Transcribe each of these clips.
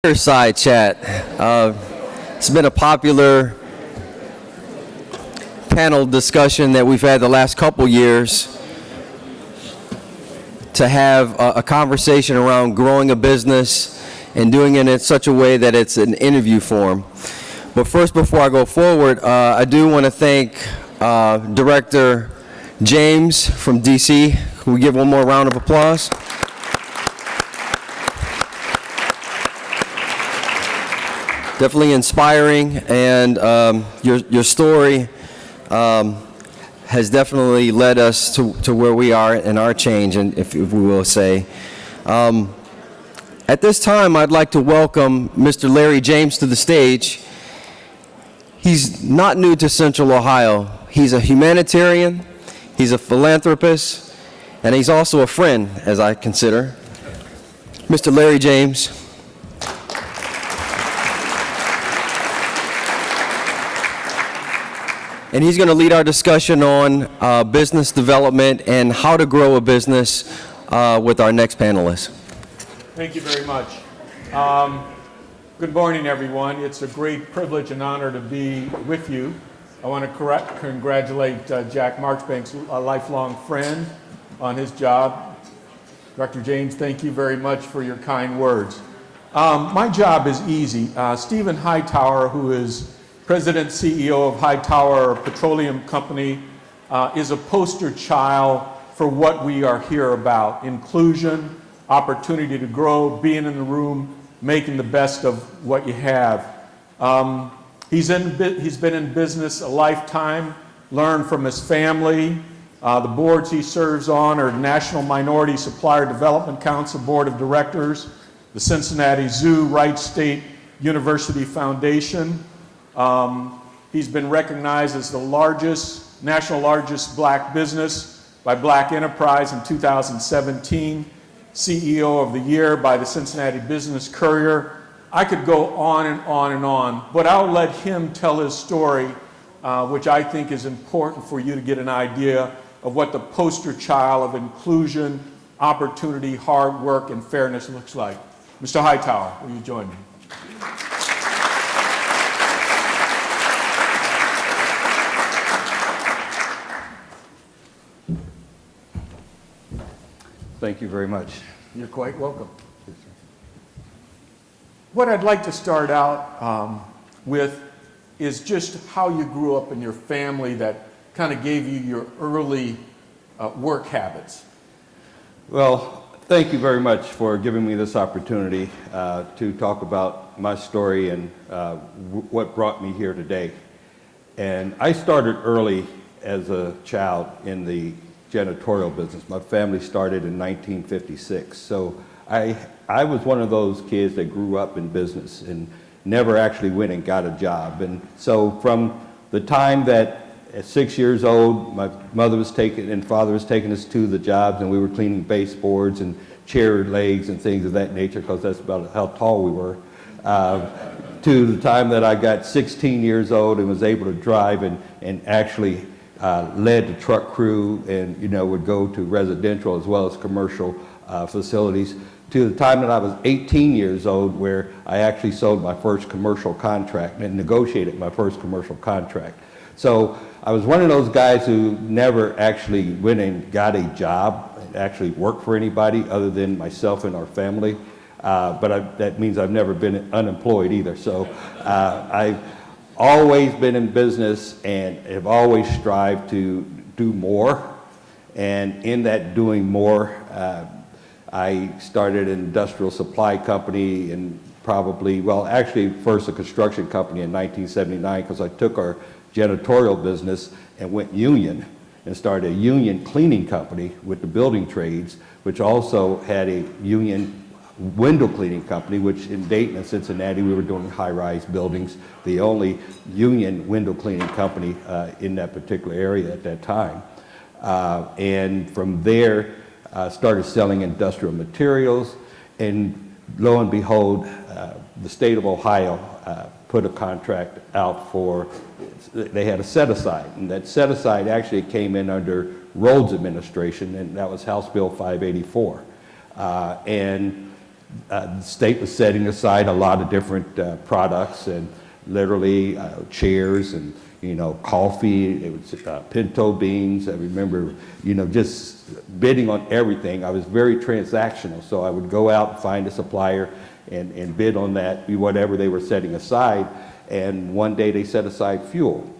Fireside chat. It's been a popular panel discussion that we've had the last couple years to have a conversation around growing a business and doing it in such a way that it's an interview form. But first, before I go forward, I do want to thank Director James from DC. Can we give one more round of applause? Definitely inspiring, and your story has definitely led us to where we are in our change, and if we will say. At this time, I'd like to welcome Mr. Larry James to the stage. He's not new to Central Ohio. He's a humanitarian, he's a philanthropist, and he's also a friend, as I consider. Mr. Larry James. And he's going to lead our discussion on business development and how to grow a business with our next panelist. Thank you very much. Good morning, everyone. It's a great privilege and honor to be with you. I want to congratulate Jack Marchbanks, a lifelong friend, on his job. Dr. James, thank you very much for your kind words. My job is easy. Stephen Hightower, who is President CEO of Hightower Petroleum Company, is a poster child for what we are here about: inclusion, opportunity to grow, being in the room, making the best of what you have. He's been in business a lifetime, learned from his family. The boards he serves on are National Minority Supplier Development Council Board of Directors, the Cincinnati Zoo, Wright State University Foundation. He's been recognized as the national largest black business by Black Enterprise in 2017, CEO of the Year by the Cincinnati Business Courier. I could go on and on and on, but I'll let him tell his story, which I think is important for you to get an idea of what the poster child of inclusion, opportunity, hard work, and fairness looks like. Mr. Hightower, will you join me? Thank you very much. You're quite welcome. What I'd like to start out with is just how you grew up in your family that kind of gave you your early work habits. Well, thank you very much for giving me this opportunity to talk about my story and what brought me here today. And I started early as a child in the janitorial business. My family started in 1956. So I was one of those kids that grew up in business and never actually went and got a job. And so from the time that at 6 years old, my mother was taking and father was taking us to the jobs, and we were cleaning baseboards and chair legs and things of that nature, because that's about how tall we were, to the time that I got 16 years old and was able to drive and actually led the truck crew and, would go to residential as well as commercial facilities, to the time that I was 18 years old, where I actually sold my first commercial contract and negotiated my first commercial contract. So I was one of those guys who never actually went and got a job and actually worked for anybody other than myself and our family. But that means I've never been unemployed either. So I've always been in business and have always strived to do more. And in that doing more, I started an industrial supply company and actually first a construction company in 1979, because I took our janitorial business and went union and started a union cleaning company with the building trades, which also had a union window cleaning company, which in Dayton and Cincinnati, we were doing high-rise buildings, the only union window cleaning company in that particular area at that time. And from there, started selling industrial materials, and lo and behold, the state of Ohio put a contract out for, they had a set-aside, and that set-aside actually came in under Rhodes administration, and that was House Bill 584. And The state was setting aside a lot of different products, and literally chairs and, coffee. It was pinto beans. I remember, just bidding on everything. I was very transactional, so I would go out and find a supplier and bid on that, whatever they were setting aside. And one day they set aside fuel.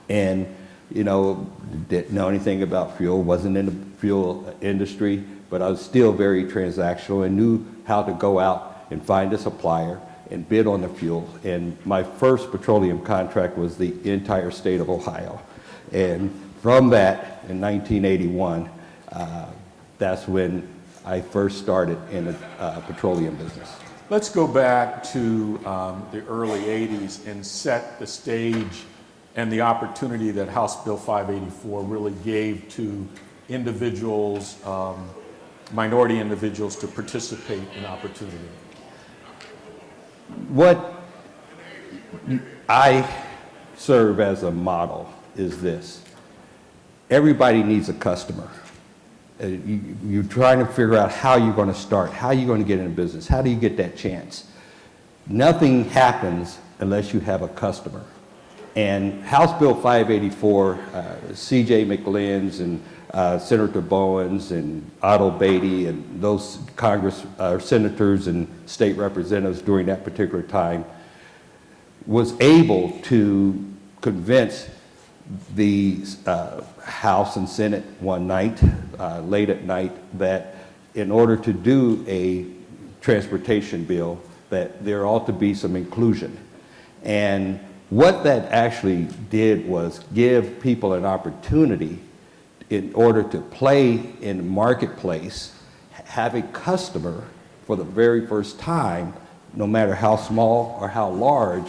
And, didn't know anything about fuel, wasn't in the fuel industry, but I was still very transactional and knew how to go out and find a supplier and bid on the fuel. And my first petroleum contract was the entire state of Ohio. And from that, in 1981, that's when I first started in the petroleum business. Let's go back to the early 80s and set the stage and the opportunity that House Bill 584 really gave to individuals, minority individuals, to participate in opportunity. What I serve as a model is this. Everybody needs a customer. You're trying to figure out how you're going to start, how you're going to get into business, how do you get that chance? Nothing happens unless you have a customer. And House Bill 584, C.J. McLean's and Senator Bowen's and Otto Beatty and those senators and state representatives during that particular time was able to convince the House and Senate one night, late at night, that in order to do a transportation bill, that there ought to be some inclusion. And what that actually did was give people an opportunity in order to play in the marketplace, have a customer for the very first time, no matter how small or how large,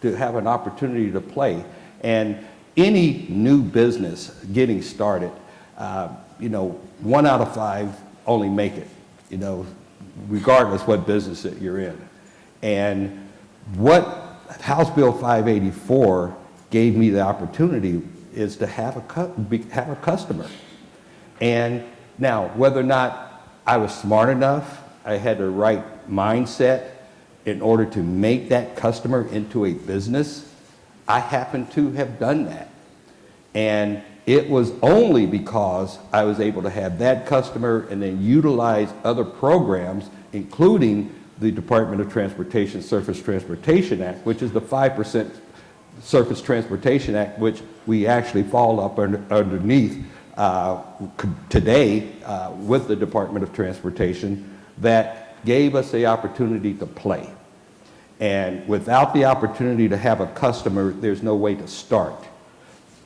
to have an opportunity to play. And any new business getting started, 1 out of 5 only make it, regardless what business that you're in. And what House Bill 584 gave me the opportunity is to have a customer. And now, whether or not I was smart enough, I had the right mindset in order to make that customer into a business, I happen to have done that. And it was only because I was able to have that customer and then utilize other programs, including the Department of Transportation Surface Transportation Act, which is the 5% Surface Transportation Act, which we actually fall up underneath today with the Department of Transportation, that gave us the opportunity to play. And without the opportunity to have a customer, there's no way to start.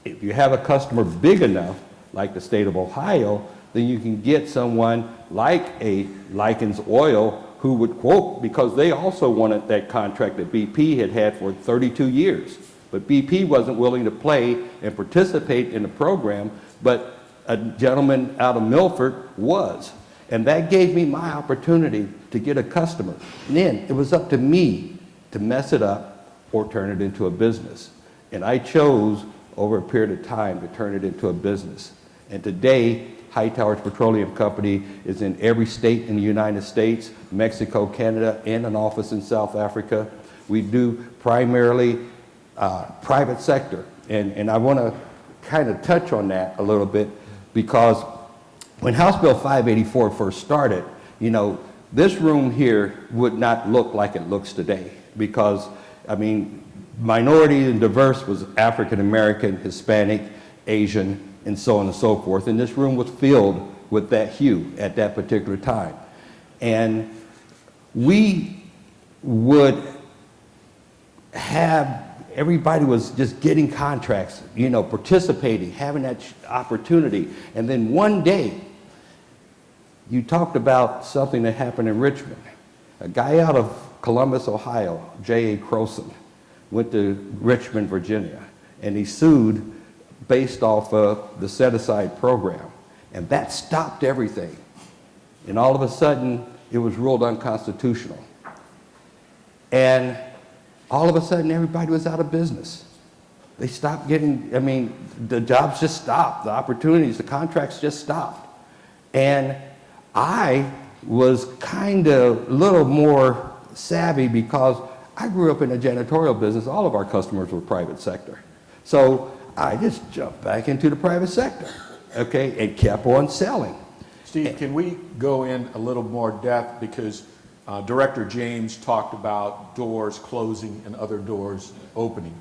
If you have a customer big enough, like the state of Ohio, then you can get someone like a Likens Oil who would quote, because they also wanted that contract that BP had had for 32 years. But BP wasn't willing to play and participate in the program, but a gentleman out of Milford was. And that gave me my opportunity to get a customer. And then it was up to me to mess it up or turn it into a business. And I chose over a period of time to turn it into a business. And today, High Towers Petroleum Company is in every state in the United States, Mexico, Canada, and an office in South Africa. We do primarily private sector. And I want to kind of touch on that a little bit, because when House Bill 584 first started, this room here would not look like it looks today, because, minority and diverse was African American, Hispanic, Asian, and so on and so forth. And this room was filled with that hue at that particular time. And we would have, everybody was just getting contracts, participating, having that opportunity. And then one day, you talked about something that happened in Richmond. A guy out of Columbus, Ohio, J.A. Croson, went to Richmond, Virginia, and he sued based off of the set-aside program. And that stopped everything. And all of a sudden, it was ruled unconstitutional. And all of a sudden, everybody was out of business. They stopped getting, the jobs just stopped, the opportunities, the contracts just stopped. And I was kind of a little more savvy because I grew up in a janitorial business. All of our customers were private sector. So I just jumped back into the private sector, okay, and kept on selling. Steve, can we go in a little more depth because Director James talked about doors closing and other doors opening.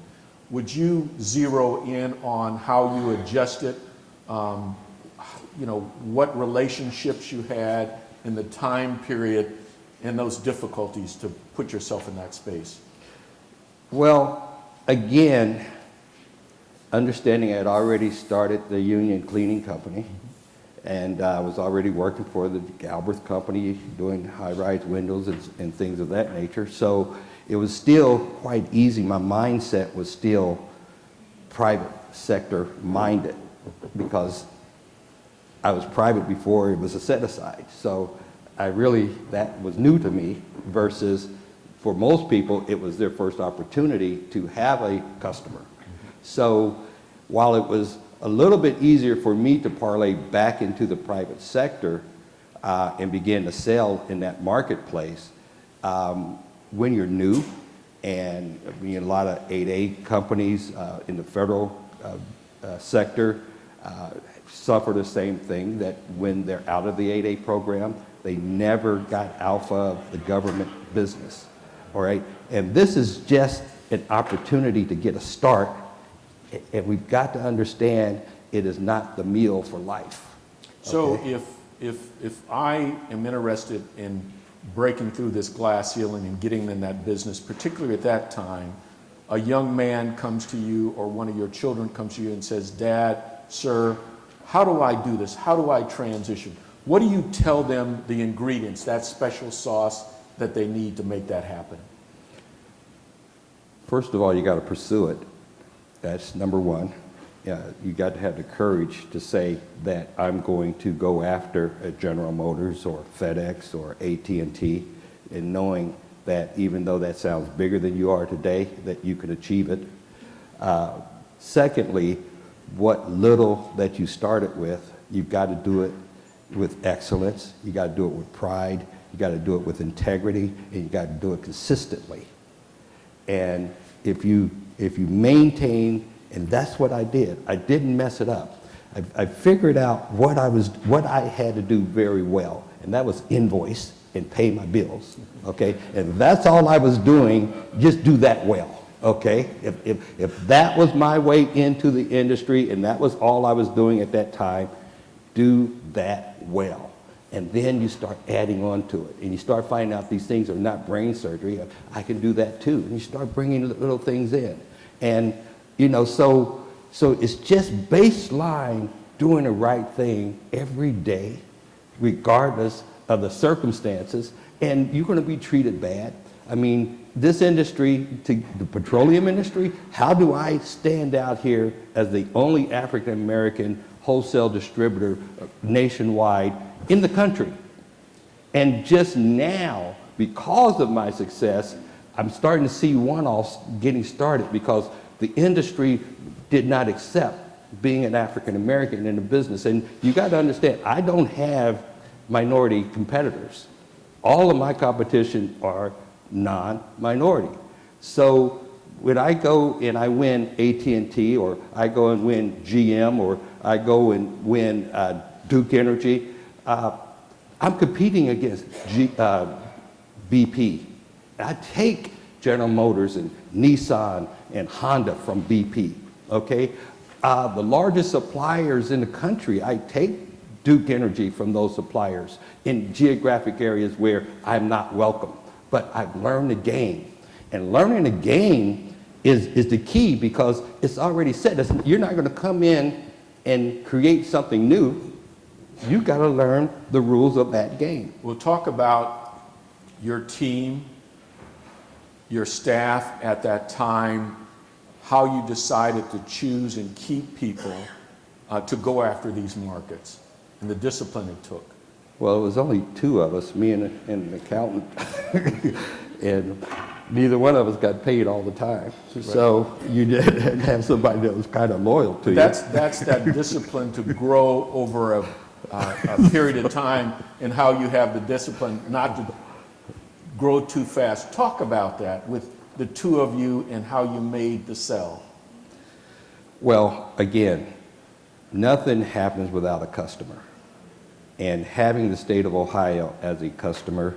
Would you zero in on how you adjusted, what relationships you had in the time period and those difficulties to put yourself in that space? Well, again, understanding I had already started the union cleaning company, and I was already working for the Galbraith company doing high-rise windows and things of that nature. So it was still quite easy. My mindset was still private sector minded because I was private before it was a set aside. So that was new to me versus for most people, it was their first opportunity to have a customer. So while it was a little bit easier for me to parlay back into the private sector and begin to sell in that marketplace, when you're new, and a lot of 8A companies in the federal sector suffer the same thing, that when they're out of the 8A program, they never got alpha of the government business, all right? And this is just an opportunity to get a start. And we've got to understand it is not the meal for life. So okay? if I am interested in breaking through this glass ceiling and getting in that business, particularly at that time, a young man comes to you or one of your children comes to you and says, "Dad, sir, how do I do this? How do I transition?" What do you tell them the ingredients, that special sauce that they need to make that happen? First of all, you got to pursue it. That's number one. You got to have the courage to say that I'm going to go after a General Motors or FedEx or AT&T, and knowing that even though that sounds bigger than you are today, that you can achieve it. Secondly, what little that you started with, you've got to do it with excellence. You got to do it with pride. You got to do it with integrity, and you got to do it consistently. And if you maintain, and that's what I did. I didn't mess it up. I figured out what I had to do very well, and that was invoice and pay my bills, okay? And that's all I was doing, just do that well, okay? If that was my way into the industry and that was all I was doing at that time, do that well. And then you start adding on to it, and you start finding out these things are not brain surgery. I can do that too. And you start bringing little things in. And, so it's just baseline doing the right thing every day, regardless of the circumstances. And you're going to be treated bad. I mean, this industry, the petroleum industry, how do I stand out here as the only African American wholesale distributor nationwide in the country? And just now, because of my success, I'm starting to see one-offs getting started because the industry did not accept being an African American in the business. And you got to understand, I don't have minority competitors. All of my competition are non-minority. So when I go and I win AT&T, or I go and win GM, or I go and win Duke Energy, I'm competing against BP. I take General Motors and Nissan and Honda from BP, okay? The largest suppliers in the country, I take Duke Energy from those suppliers in geographic areas where I'm not welcome. But I've learned the game. And learning the game is the key, because it's already said. You're not going to come in and create something new. You got to learn the rules of that game. We'll talk about your team, your staff at that time, how you decided to choose and keep people to go after these markets, and the discipline it took. Well, it was only two of us, me and an accountant, and neither one of us got paid all the time. Right. So you did have somebody that was kind of loyal to you. That's that discipline to grow over a period of time and how you have the discipline not to grow too fast. Talk about that with the two of you and how you made the sell. Well, again, nothing happens without a customer. And having the state of Ohio as a customer,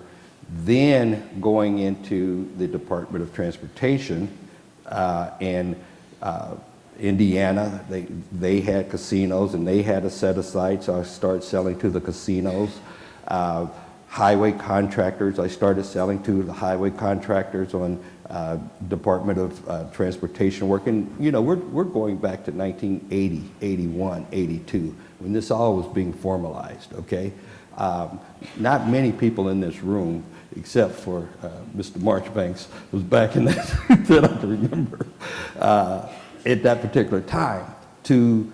then going into the Department of Transportation and Indiana, they had casinos and they had a set aside, so I started selling to the casinos. Highway contractors, I started selling to the highway contractors on Department of Transportation work. And, you know, we're going back to 1980, 81, 82, when this all was being formalized, okay? Not many people in this room, except for Mr. Marchbanks, was back in that, that I can remember, at that particular time, to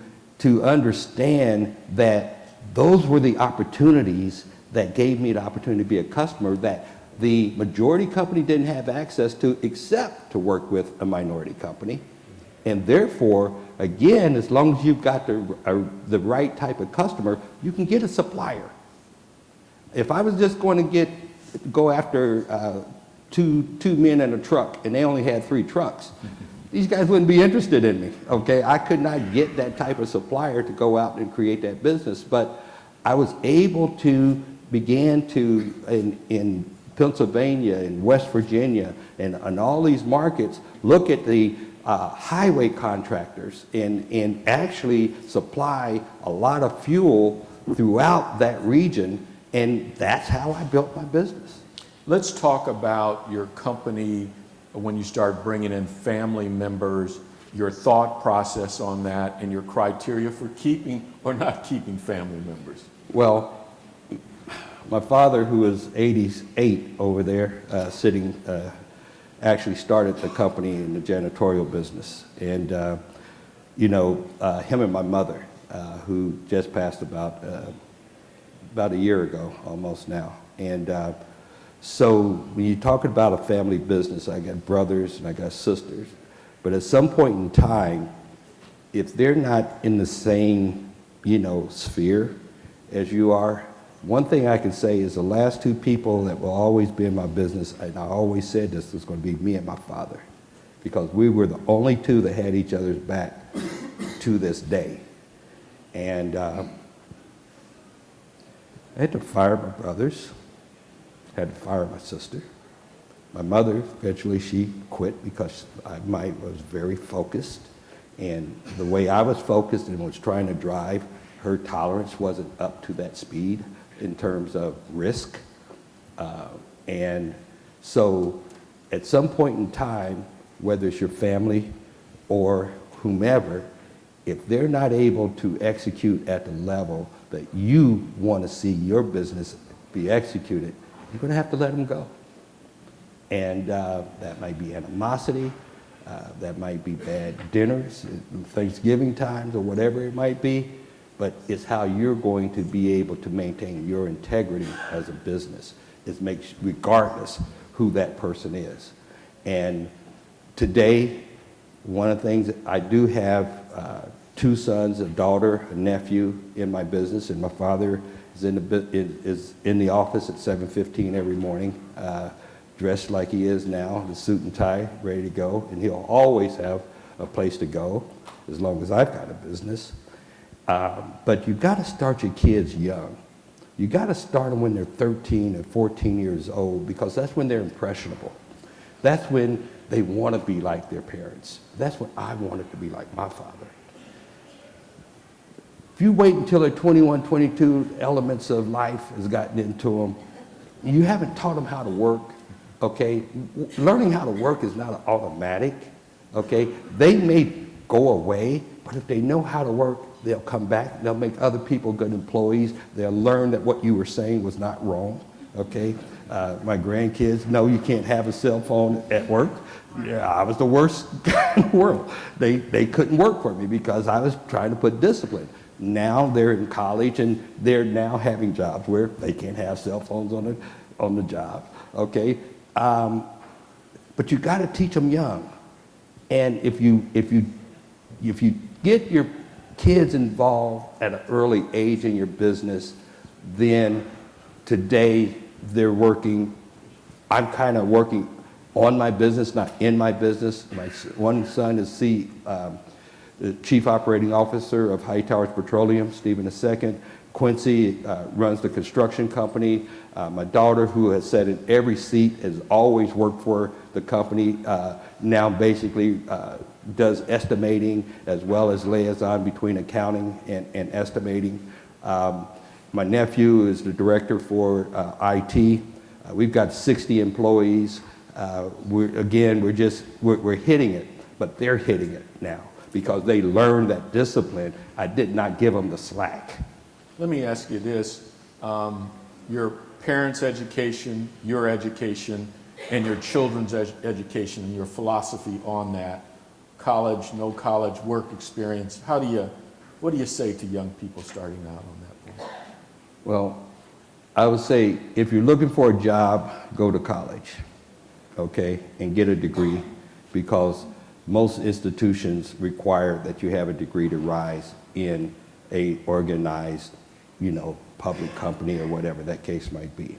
understand that those were the opportunities that gave me the opportunity to be a customer that the majority company didn't have access to, except to work with a minority company. And therefore, again, as long as you've got the right type of customer, you can get a supplier. If I was just going to go after two men in a truck and they only had 3 trucks, these guys wouldn't be interested in me, okay? I could not get that type of supplier to go out and create that business, but I was able to begin to, in Pennsylvania and West Virginia and all these markets, look at the highway contractors and actually supply a lot of fuel throughout that region, and that's how I built my business. Let's talk about your company when you start bringing in family members, your thought process on that, and your criteria for keeping or not keeping family members. Well, my father, who is 88 over there, sitting, actually started the company in the janitorial business. And, you know, him and my mother, who just passed about a year ago, almost now. And so when you talk about a family business, I got brothers and I got sisters. But at some point in time, if they're not in the same, you know, sphere as you are, one thing I can say is the last 2 people that will always be in my business, and I always said this, was going to be me and my father, because we were the only 2 that had each other's back to this day. And I had to fire my brothers, had to fire my sister. My mother, eventually she quit because I was very focused, and the way I was focused and was trying to drive, her tolerance wasn't up to that speed in terms of risk. And so at some point in time, whether it's your family or whomever, if they're not able to execute at the level that you want to see your business be executed, you're going to have to let them go. And that might be animosity, that might be bad dinners, Thanksgiving times, or whatever it might be. But it's how you're going to be able to maintain your integrity as a business. It makes, regardless who that person is. And today, one of the things, I do have 2 sons, a daughter, a nephew in my business, and my father is in the office at 7:15 every morning, dressed like he is now, the suit and tie, ready to go. And he'll always have a place to go as long as I've got a business. But you've got to start your kids young. You got to start them when they're 13 and 14 years old, because that's when they're impressionable. That's when they want to be like their parents. That's what I wanted to be like my father. If you wait until they're 21, 22, elements of life has gotten into them, you haven't taught them how to work, okay? Learning how to work is not automatic, okay? They may go away, but if they know how to work, they'll come back, they'll make other people good employees, they'll learn that what you were saying was not wrong, okay? My grandkids know you can't have a cell phone at work. Yeah, I was the worst guy in the world. They couldn't work for me because I was trying to put discipline. Now they're in college and they're now having jobs where they can't have cell phones on the job, okay? But you got to teach them young. And if you get your kids involved at an early age in your business, then today they're working, I'm kind of working on my business, not in my business. One son is the Chief Operating Officer of Hightowers Petroleum, Stephen II. Quincy runs the construction company. My daughter, who has sat in every seat, has always worked for the company, now basically does estimating as well as liaison between accounting and estimating. My nephew is the director for IT. We've got 60 employees. We're hitting it, but they're hitting it now because they learned that discipline. I did not give them the slack. Let me ask you this. Your parents' education, your education, and your children's education, and your philosophy on that, college, no college, work experience, what do you say to young people starting out on that point? Well, I would say if you're looking for a job, go to college, okay, and get a degree, because most institutions require that you have a degree to rise in a organized, public company or whatever that case might be.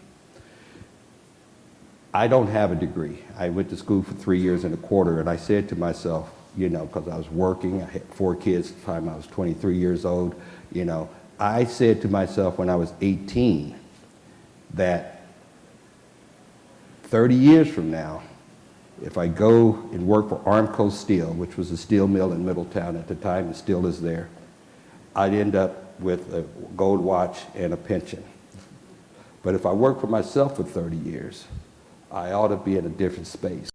I don't have a degree. I went to school for 3 years and a quarter, and I said to myself, because I was working, I had 4 kids at the time I was 23 years old, I said to myself when I was 18 that 30 years from now, if I go and work for Armco Steel, which was a steel mill in Middletown at the time and still is there, I'd end up with a gold watch and a pension. But if I work for myself for 30 years, I ought to be in a different space.